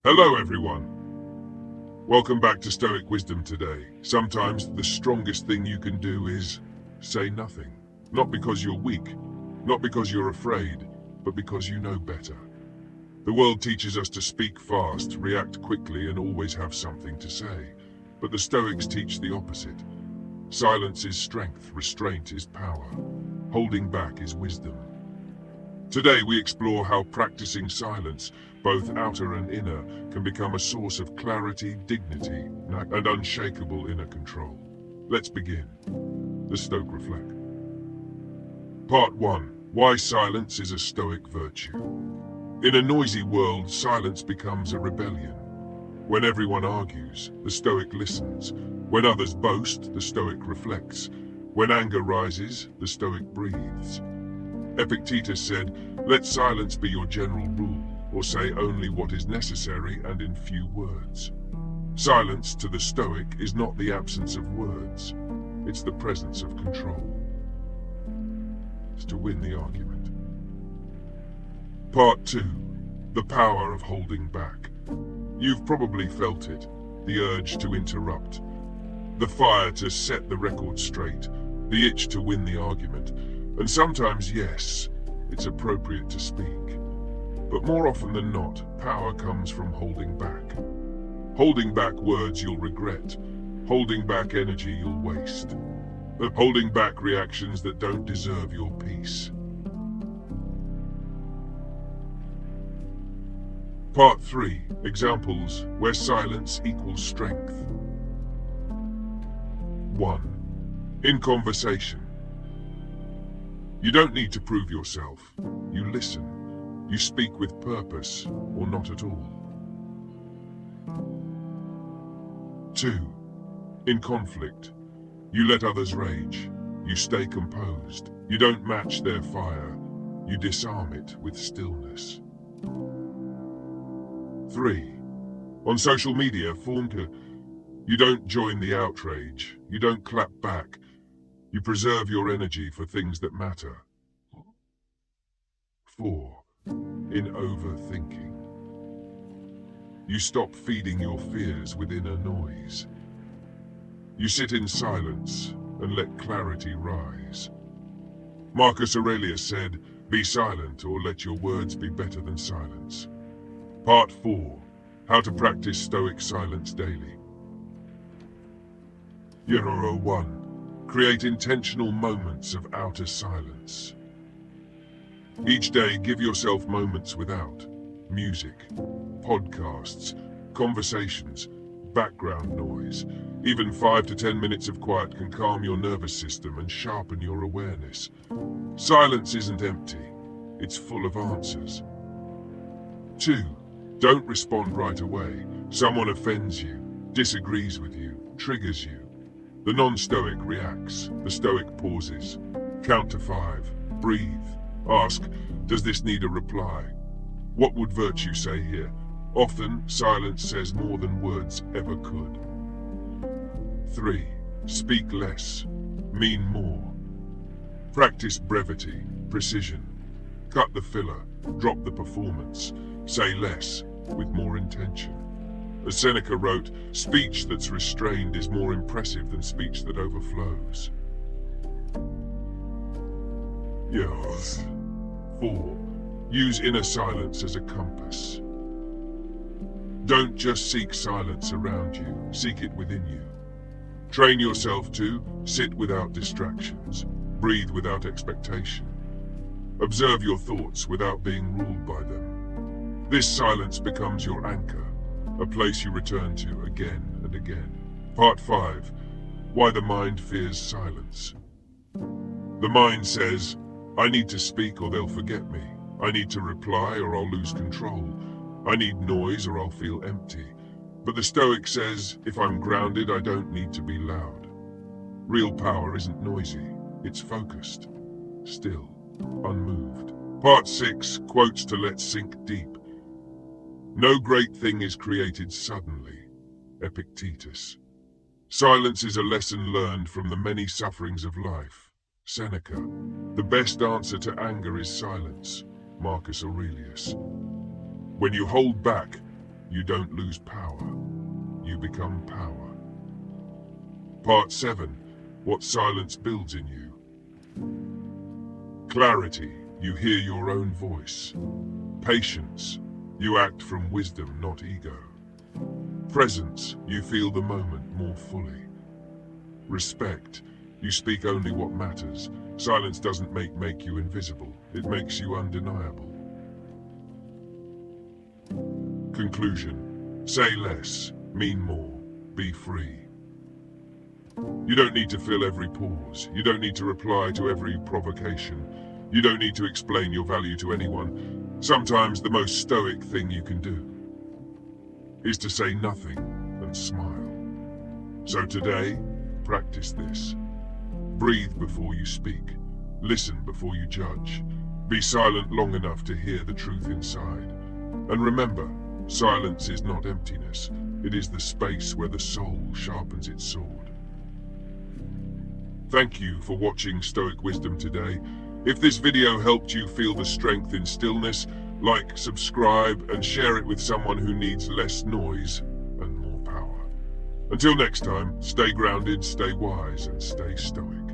Hello everyone. Welcome back to Stoic Wisdom Today. Sometimes the strongest thing you can do is say nothing. Not because you're weak, not because you're afraid, but because you know better. The world teaches us to speak fast, react quickly, and always have something to say. But the Stoics teach the opposite. Silence is strength, restraint is power. Holding back is wisdom. Today we explore how practicing silence, both outer and inner, can become a source of clarity, dignity, and unshakable inner control. Let's begin. The Stoic Reflect. Part 1. Why silence is a Stoic virtue. In a noisy world, silence becomes a rebellion. When everyone argues, the Stoic listens. When others boast, the Stoic reflects. When anger rises, the Stoic breathes. Epictetus said, "Let silence be your general rule, or say only what is necessary and in few words." Silence, to the Stoic, is not the absence of words. It's the presence of control. It's to win the argument. Part 2. The power of holding back. You've probably felt it, the urge to interrupt, the fire to set the record straight, the itch to win the argument. And sometimes, yes, it's appropriate to speak. But more often than not, power comes from holding back. Holding back words you'll regret. Holding back energy you'll waste. Holding back reactions that don't deserve your peace. Part 3. Examples where silence equals strength. 1. In conversation. You don't need to prove yourself. You listen. You speak with purpose, or not at all. 2. In conflict. You let others rage. You stay composed. You don't match their fire. You disarm it with stillness. 3. On social media, you don't join the outrage. You don't clap back. You preserve your energy for things that matter. 4. In overthinking. You stop feeding your fears with inner noise. You sit in silence and let clarity rise. Marcus Aurelius said, "Be silent or let your words be better than silence." Part 4. How to practice Stoic silence daily. Euro 1. Create intentional moments of outer silence. Each day, give yourself moments without music, podcasts, conversations, background noise. Even 5 to 10 minutes of quiet can calm your nervous system and sharpen your awareness. Silence isn't empty, it's full of answers. 2. Don't respond right away. Someone offends you, disagrees with you, triggers you. The non-Stoic reacts, the Stoic pauses. Count to 5, breathe, ask, does this need a reply? What would virtue say here? Often, silence says more than words ever could. 3. Speak less, mean more. Practice brevity, precision. Cut the filler, drop the performance. Say less, with more intention. As Seneca wrote, speech that's restrained is more impressive than speech that overflows. Yes. 4. Use inner silence as a compass. Don't just seek silence around you, seek it within you. Train yourself to sit without distractions, breathe without expectation. Observe your thoughts without being ruled by them. This silence becomes your anchor, a place you return to again and again. Part 5. Why the mind fears silence. The mind says, I need to speak or they'll forget me. I need to reply or I'll lose control. I need noise or I'll feel empty. But the Stoic says, if I'm grounded, I don't need to be loud. Real power isn't noisy. It's focused, still, unmoved. Part 6. Quotes to let sink deep. No great thing is created suddenly. Epictetus. Silence is a lesson learned from the many sufferings of life. Seneca. The best answer to anger is silence. Marcus Aurelius. When you hold back, you don't lose power, you become power. Part 7. What silence builds in you. Clarity, you hear your own voice. Patience, you act from wisdom, not ego. Presence, you feel the moment more fully. Respect, you speak only what matters. Silence doesn't make you invisible, it makes you undeniable. Conclusion, say less, mean more, be free. You don't need to fill every pause. You don't need to reply to every provocation. You don't need to explain your value to anyone. Sometimes the most stoic thing you can do is to say nothing and smile. So today, practice this. Breathe before you speak. Listen before you judge. Be silent long enough to hear the truth inside. And remember, silence is not emptiness. It is the space where the soul sharpens its sword. Thank you for watching Stoic Wisdom Today. If this video helped you feel the strength in stillness, like, subscribe, and share it with someone who needs less noise and more power. Until next time, stay grounded, stay wise, and stay stoic.